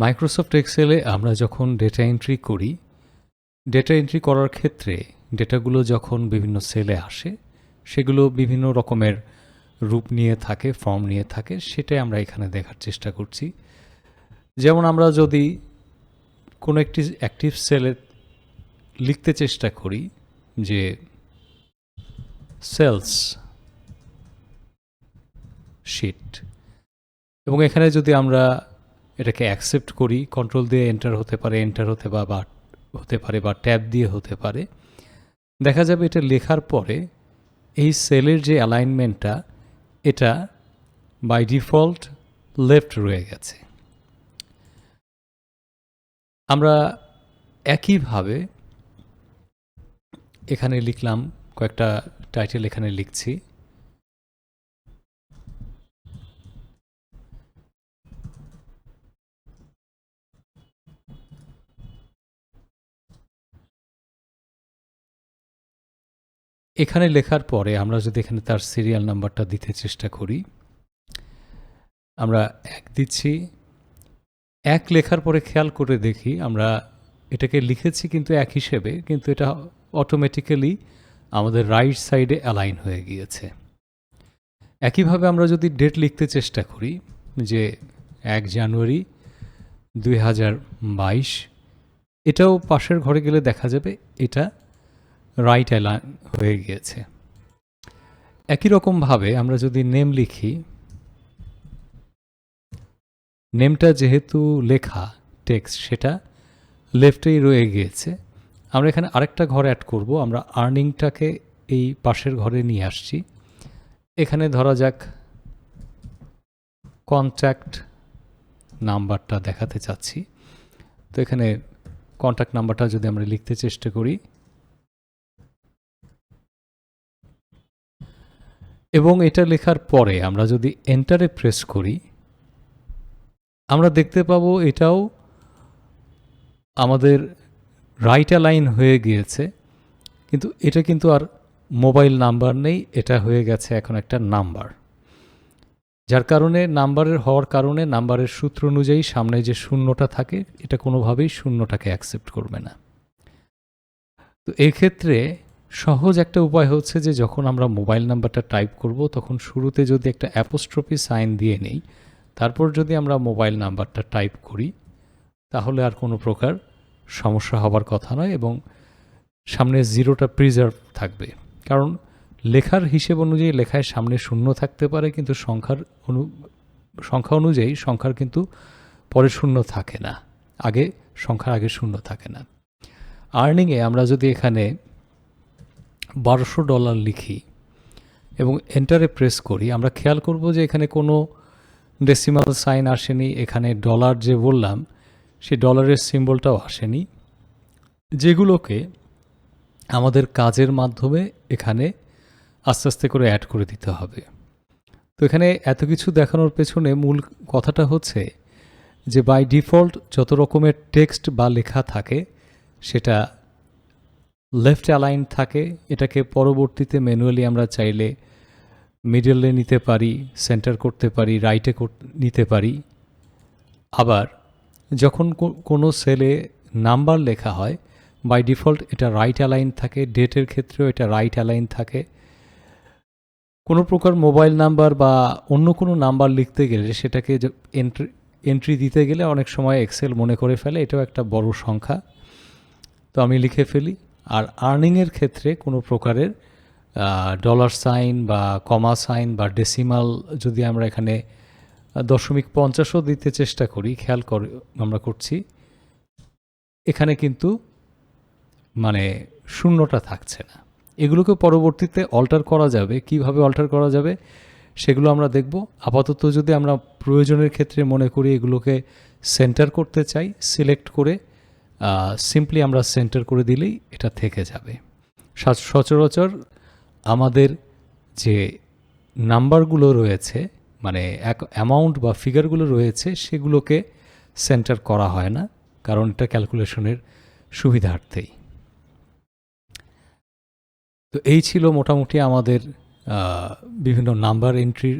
Microsoft এক্সেলে আমরা যখন data entry করি, ডেটা এন্ট্রি করার ক্ষেত্রে ডেটাগুলো যখন বিভিন্ন সেলে আসে, সেগুলো বিভিন্ন রকমের রূপ নিয়ে থাকে, ফর্ম নিয়ে থাকে, সেটাই আমরা এখানে দেখার চেষ্টা করছি। যেমন আমরা যদি কোনো একটি অ্যাক্টিভ সেলে লিখতে চেষ্টা করি যে সেলস শিট, এবং এখানে যদি আমরা এটাকে অ্যাকসেপ্ট করি, কন্ট্রোল দিয়ে এন্টার হতে পারে, হতে পারে বা ট্যাব দিয়ে হতে পারে, দেখা যাবে এটা লেখার পরে এই সেলের যে অ্যালাইনমেন্টটা, এটা বাই ডিফল্ট লেফট রয়ে গেছে। আমরা একইভাবে এখানে লিখলাম, কয়েকটা টাইটেল এখানে লিখছি। এখানে লেখার পরে আমরা যদি এখানে তার সিরিয়াল নাম্বারটা দিতে চেষ্টা করি, আমরা 1 দিচ্ছি। 1 লেখার পরে খেয়াল করে দেখি, আমরা এটাকে লিখেছি কিন্তু 1 হিসেবে, কিন্তু এটা অটোমেটিক্যালি আমাদের রাইট সাইডে অ্যালাইন হয়ে গিয়েছে। একইভাবে আমরা যদি ডেট লিখতে চেষ্টা করি যে 1 জানুয়ারি 2022, এটাও পাশের ঘরে গেলে দেখা যাবে এটা রাইট অ্যালাইন হয়ে গিয়েছে। একই রকমভাবে আমরা যদি নেম লিখি, নেমটা যেহেতু লেখা টেক্সট, সেটা লেফটেই রয়ে গিয়েছে। আমরা এখানে আরেকটা ঘর অ্যাড করব। আমরা আর্নিংটাকে এই পাশের ঘরে নিয়ে আসছি। এখানে ধরা যাক কন্ট্যাক্ট নাম্বারটা দেখাতে চাচ্ছি, তো এখানে কন্ট্যাক্ট নাম্বারটা যদি আমরা লিখতে চেষ্টা করি এবং এটা লেখার পরে আমরা যদি এন্টারে প্রেস করি, আমরা দেখতে পাবো এটাও আমাদের রাইট অ্যালাইন হয়ে গিয়েছে, কিন্তু এটা কিন্তু আর মোবাইল নাম্বার নেই, এটা হয়ে গেছে এখন একটা নাম্বার। যার কারণে নাম্বারের হওয়ার কারণে নাম্বারের সূত্র অনুযায়ী সামনে যে শূন্যটা থাকে, এটা কোনোভাবেই শূন্যটাকে অ্যাকসেপ্ট করবে না। তো এক্ষেত্রে সহজ একটা উপায় হচ্ছে যে যখন আমরা মোবাইল নাম্বারটা টাইপ করব, তখন শুরুতে যদি একটা অ্যাপোস্ট্রফি সাইন দিয়ে নেই, তারপর যদি আমরা মোবাইল নাম্বারটা টাইপ করি, তাহলে আর কোনো প্রকার সমস্যা হবার কথা নয় এবং সামনে জিরোটা প্রিজার্ভ থাকবে। কারণ লেখার হিসেব অনুযায়ী লেখায় সামনে শূন্য থাকতে পারে, কিন্তু সংখ্যা অনুযায়ী সংখ্যার কিন্তু পরে শূন্য থাকে না, সংখ্যার আগে শূন্য থাকে না। আর্নিংয়ে আমরা যদি এখানে $1200 লিখি এবং এন্টারে প্রেস করি, আমরা খেয়াল করব যে এখানে কোনো ডেসিমাল সাইন আসেনি। এখানে ডলার যে বললাম, সেই ডলারের সিম্বলটাও আসেনি, যেগুলোকে আমাদের কাজের মাধ্যমে এখানে আস্তে আস্তে করে অ্যাড করে দিতে হবে। তো এখানে এত কিছু দেখানোর পেছনে মূল কথাটা হচ্ছে যে বাই ডিফল্ট যত রকমের টেক্সট বা লেখা থাকে, সেটা লেফট অ্যালাইন থাকে। এটাকে পরবর্তীতে ম্যানুয়ালি আমরা চাইলে মিডলে নিতে পারি, সেন্টার করতে পারি, রাইটে নিতে পারি। আবার যখন কোনো সেলে নাম্বার লেখা হয়, বাই ডিফল্ট এটা রাইট অ্যালাইন থাকে। ডেটের ক্ষেত্রেও এটা রাইট অ্যালাইন থাকে। কোনো প্রকার মোবাইল নাম্বার বা অন্য কোনো নাম্বার লিখতে গেলে, সেটাকে এন্ট্রি দিতে গেলে অনেক সময় এক্সেল মনে করে ফেলে এটাও একটা বড় সংখ্যা, তো আমি লিখে ফেলি। আর আর্নিংয়ের ক্ষেত্রে কোনো প্রকারের ডলার সাইন বা কমা সাইন বা ডেসিমাল যদি আমরা এখানে 0.50ও দিতে চেষ্টা করি, খেয়াল করে আমরা করছি এখানে কিন্তু মানে শূন্যটা থাকছে না। এগুলোকে পরবর্তীতে অল্টার করা যাবে। কিভাবে অল্টার করা যাবে সেগুলো আমরা দেখব। আপাতত যদি আমরা প্রয়োজনের ক্ষেত্রে মনে করি এগুলোকে সেন্টার করতে চাই, সিলেক্ট করে সিম্পলি আমরা সেন্টার করে দিলেই এটা থেকে যাবে। সচরাচর আমাদের যে নাম্বারগুলো রয়েছে, মানে অ্যামাউন্ট বা ফিগারগুলো রয়েছে, সেগুলোকে সেন্টার করা হয় না, কারণ এটা ক্যালকুলেশনের সুবিধার্থেই। তো এই ছিল মোটামুটি আমাদের বিভিন্ন নাম্বার এন্ট্রির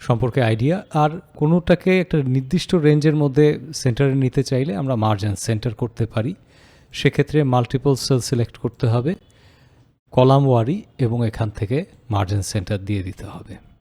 সম্পর্কে আইডিয়া। আর কোনোটাকে একটা নির্দিষ্ট রেঞ্জের মধ্যে সেন্টারে নিতে চাইলে আমরা মার্জ অ্যান্ড সেন্টার করতে পারি। সেক্ষেত্রে মাল্টিপল সেল সিলেক্ট করতে হবে, কলাম ওয়ারি, এবং এখান থেকে মার্জ অ্যান্ড সেন্টার দিয়ে দিতে হবে।